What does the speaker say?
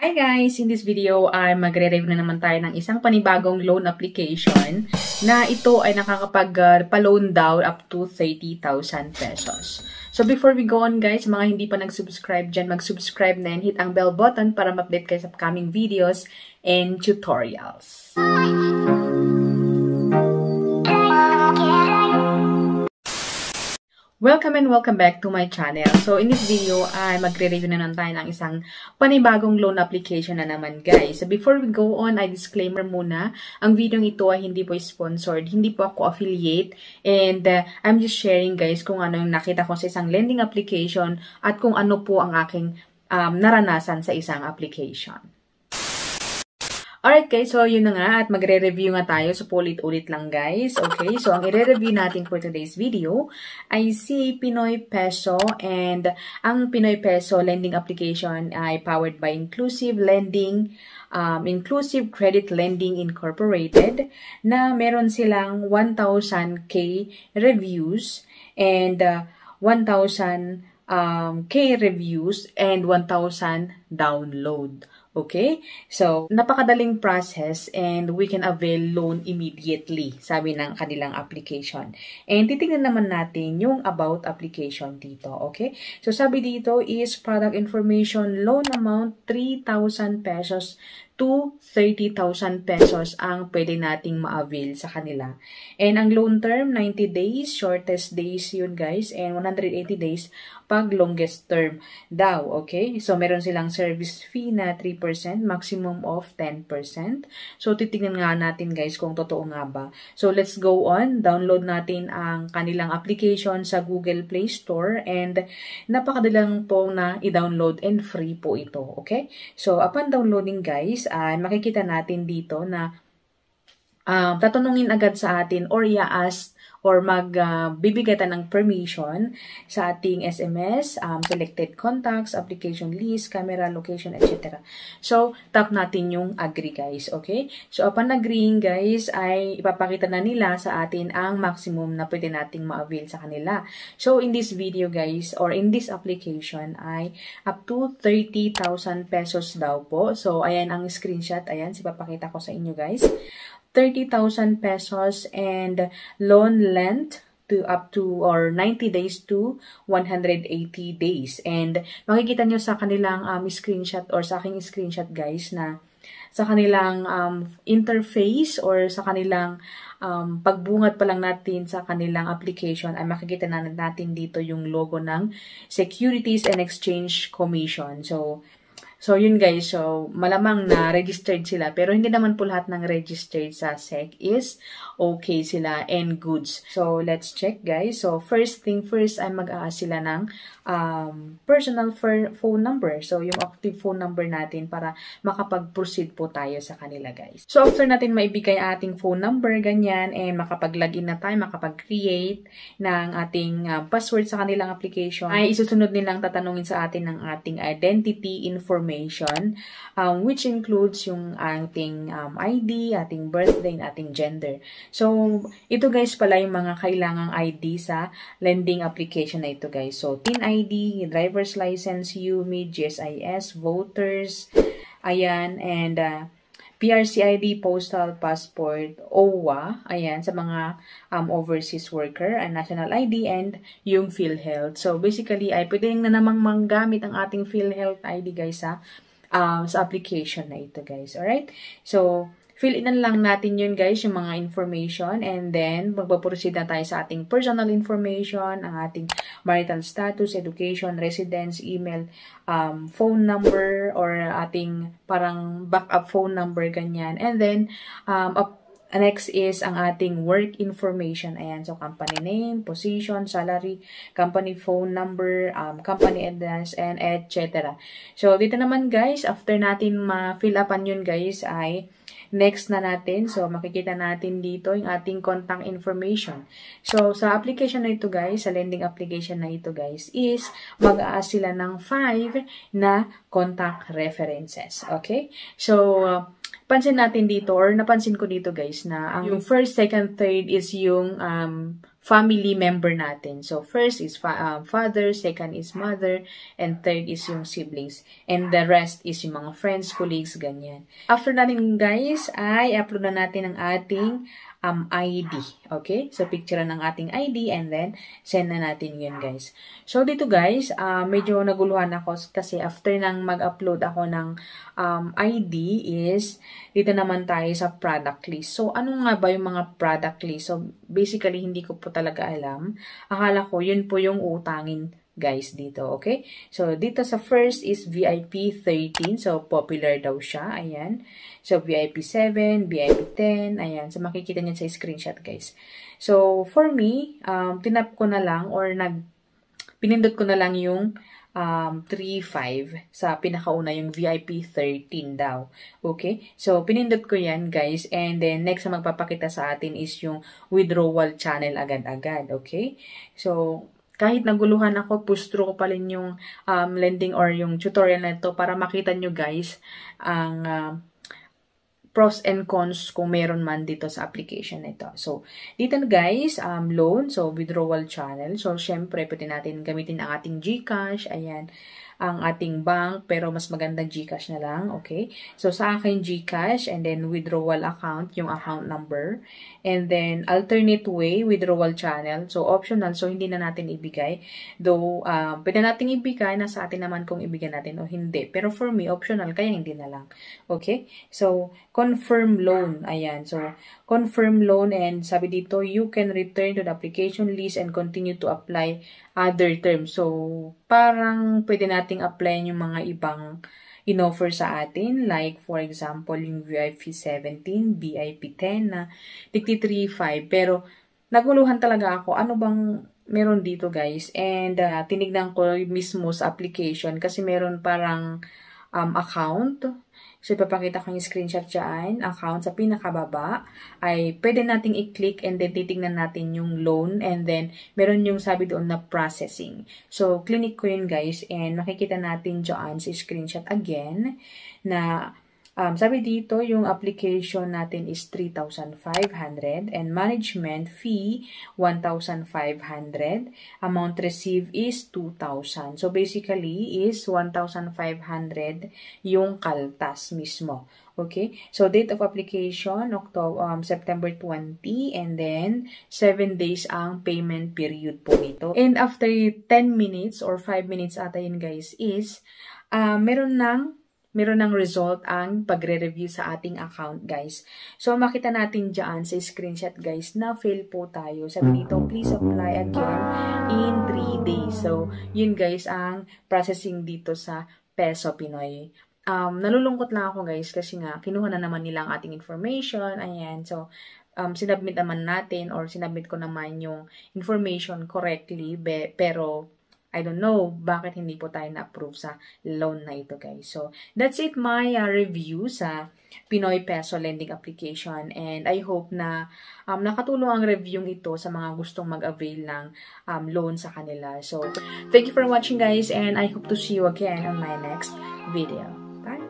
Hi guys! In this video ay magre-review na naman tayo ng isang panibagong loan application na ito ay nakakapag-pa-loan daw up to 30,000 pesos. So before we go on guys, mga hindi pa nag-subscribe dyan, mag-subscribe na and hit ang bell button para ma-update kayo sa upcoming videos and tutorials. Welcome and welcome back to my channel. So in this video ay magre-review na naman tayo ng isang panibagong loan application na naman guys. So before we go on, ay disclaimer muna, ang video ito ay hindi po sponsored, hindi po ako affiliate, and I'm just sharing guys kung ano yung nakita ko sa isang lending application at kung ano po ang aking naranasan sa isang application. Alright guys, so yun na nga at magre-review nga tayo. So ulit-ulit lang guys. Okay, so ang i-review natin for today's video ay si Pinoy Peso, and ang Pinoy Peso lending application ay powered by Inclusive Lending, Inclusive Credit Lending Incorporated, na meron silang 1,000k reviews and 1,000k reviews and 1,000 download. Okay? So, napakadaling process and we can avail loan immediately, sabi ng kanilang application. And titingnan naman natin yung about application dito. Okay? So, sabi dito is product information, loan amount 3,000 pesos to 30,000 pesos ang pwede nating ma-avail sa kanila. And ang loan term, 90 days, shortest days yun guys, and 180 days pag longest term daw. Okay? So, meron silang service fee na 3%, maximum of 10%. So, titingnan nga natin guys kung totoo nga ba. So, let's go on. Download natin ang kanilang application sa Google Play Store, and napakadalang po na i-download and free po ito. Okay? So, upon downloading guys, ay makikita natin dito na tatanungin agad sa atin or i-ask or magbibigatan ng permission sa ating SMS, selected contacts, application list, camera, location, etc. So, tap natin yung agree guys, okay? So, upon agreeing guys, ay ipapakita na nila sa atin ang maximum na pwede nating ma-avail sa kanila. So, in this video guys, or in this application, ay up to 30,000 pesos daw po. So, ayan ang screenshot, ayan, ipapakita ko sa inyo guys. 30,000 pesos and loan length to up to or 90 days to 180 days. And makikita nyo sa kanilang screenshot or sa aking screenshot guys na sa kanilang interface or sa kanilang pagbungat pa lang natin sa kanilang application ay makikita na natin dito yung logo ng Securities and Exchange Commission. So, yun guys. So, malamang na registered sila. Pero hindi naman po lahat ng registered sa SEC is okay sila and goods. So, let's check guys. So, first thing first ay mag-a-ask sila ng personal phone number. So, yung active phone number natin para makapag-proceed po tayo sa kanila guys. So, after natin maibigay ating phone number, ganyan, and makapag-login na tayo, makapag-create ng ating password sa kanilang application, ay isusunod nilang tatanungin sa atin ng ating identity information, which includes yung ating ID, ating birthday, and ating gender. So, ito guys pala yung mga kailangang ID sa lending application na ito guys. So, TIN ID, driver's license, UMID, GSIS, voters, ayan, and PRC ID, postal, passport, OWA, ayan, sa mga overseas worker, and national ID, and yung PhilHealth. So, basically, ay pwede na namang manggamit ang ating PhilHealth ID guys sa application na ito guys. Alright? So, fill in lang natin yun guys, yung mga information, and then magpaproceed na tayo sa ating personal information, ang ating marital status, education, residence, email, phone number, or ating parang backup phone number, ganyan. And then, next is ang ating work information. Ayan, so company name, position, salary, company phone number, company address, and etc. So, dito naman guys, after natin ma-fill upan yun guys, ay next na natin. So, makikita natin dito yung ating contact information. So, sa application na ito guys, sa lending application na ito guys, is mag-a-ask sila ng 5 na contact references. Okay? So, pansin natin dito, or napansin ko dito guys, na yung first, second, third is yung family member natin. So, first is father, second is mother, and third is yung siblings. And the rest is yung mga friends, colleagues, ganyan. After natin guys, ay upload na natin ang ating ID. Okay? So, picture ng ating ID and then send na natin yun guys. So, dito guys, medyo naguluhan ako kasi after nang mag-upload ako ng ID is dito naman tayo sa product list. So, ano nga ba yung mga product list? So, basically, hindi ko po talaga alam. Akala ko, yun po yung utangin guys dito, okay? So, dito sa first is VIP 13. So, popular daw siya. Ayan. So, VIP 7, VIP 10. Ayan. So, makikita niyo sa screenshot, guys. So, for me, tinap ko na lang or pinindot ko na lang yung 3.5 sa pinakauna, yung VIP 13 daw. Okay? So, pinindot ko yan, guys. And then, next na magpapakita sa atin is yung withdrawal channel agad-agad. Okay? So, kahit naguluhan ako, push through ko pa rin yung lending or yung tutorial na ito para makita nyo guys ang pros and cons kung meron man dito sa application na ito. So, dito guys, loan, so withdrawal channel. So, syempre, pwede natin gamitin ang ating GCash, ayan, ang ating bank, pero mas magandang GCash na lang, okay? So, sa akin GCash, and then withdrawal account, yung account number, and then alternate way, withdrawal channel, so optional, so hindi na natin ibigay, though, pwede natin ibigay, nasa atin naman kung ibigay natin o hindi, pero for me, optional, kaya hindi na lang, okay? So, confirm loan, ayan, so, confirm loan, and sabi dito, you can return to the application list and continue to apply other terms. So, parang pwede nating apply yung mga ibang in-offer sa atin. Like, for example, yung VIP 17, VIP 10 na 3.5. Pero, naguluhan talaga ako. Ano bang meron dito, guys? And, tinignan ko mismo sa application kasi meron parang account. So, ipapakita ko yung screenshot dyan. Account sa pinakababa ay pwede nating i-click and then titignan natin yung loan and then meron yung sabi doon na processing. So, clinic ko yun guys and makikita natin dyan sa screenshot again na sabi dito yung application natin is 3,500 and management fee 1,500. Amount received is 2,000. So, basically is 1,500 yung kaltas mismo. Okay? So, date of application, September 20 and then 7 days ang payment period po nito. And after 10 minutes or 5 minutes ata yun guys is meron ng result ang pagre-review sa ating account, guys. So, makita natin dyan sa screenshot, guys, na fail po tayo. Sabi dito, please apply again in 3 days. So, yun, guys, ang processing dito sa Peso Pinoy. Nalulungkot lang ako, guys, kasi nga, kinuha na naman nila ang ating information. Ayan, so, sinubmit naman natin or sinubmit ko naman yung information correctly, pero I don't know bakit hindi po tayo na-approve sa loan na ito, guys. So, that's it my review sa Pinoy Peso Lending Application. And I hope na nakatulong ang review ito sa mga gustong mag-avail ng loan sa kanila. So, thank you for watching, guys. And I hope to see you again on my next video. Bye!